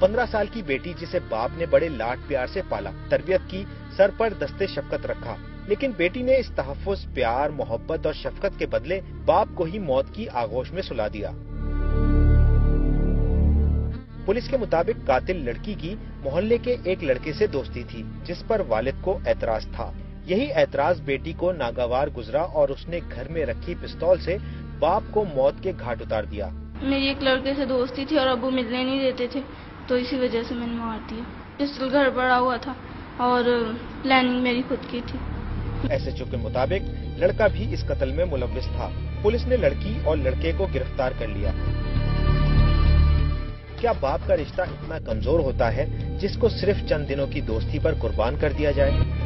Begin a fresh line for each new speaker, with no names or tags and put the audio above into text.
15 साल की बेटी जिसे बाप ने बड़े लाड प्यार से पाला, तरबियत की, सर पर दस्ते शफकत रखा, लेकिन बेटी ने इस तहफ्फुज़, प्यार, मोहब्बत और शफकत के बदले बाप को ही मौत की आगोश में सुला दिया। पुलिस के मुताबिक कातिल लड़की की मोहल्ले के एक लड़के से दोस्ती थी, जिस पर वालिद को एतराज था। यही एतराज बेटी को नागवार गुजरा और उसने घर में रखी पिस्तौल से बाप को मौत के घाट उतार दिया।
मेरी एक लड़के से दोस्ती थी और अब्बू मिलने नहीं देते थे, तो इसी वजह से मैंने मार दिया। पिस्तौल घर पड़ा हुआ था और प्लानिंग मेरी खुद की थी।
एसएचओ के मुताबिक लड़का भी इस कत्ल में मुलव्विस था। पुलिस ने लड़की और लड़के को गिरफ्तार कर लिया। क्या बाप का रिश्ता इतना कमजोर होता है जिसको सिर्फ चंद दिनों की दोस्ती पर कुर्बान कर दिया जाए?